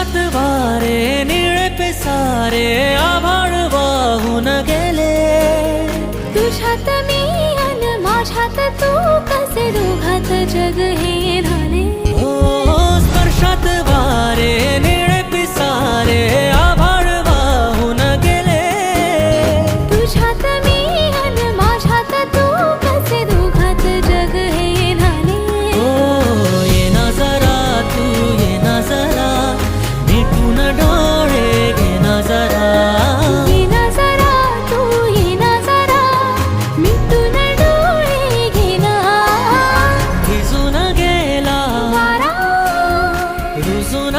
स्पर्शात वारे निळे पिसारे आभाळ वाहून गेले. तुझ्यात मी अन माझ्यात तू कसे दोघात जग हे झाले. हो स्पर्शात वारे निळे पिसारे आभाळ वाहून गेले. तुझ्यात मी अन माझ्यात तू कसे दोघात जग हे झाले. हो ये ना जरा तू ये ना जरा मिटून डोळे घे ना जरा. ये ना जरा तू ये ना जरा मिटून डोळे घे ना. भिजून गेला वारा रुजून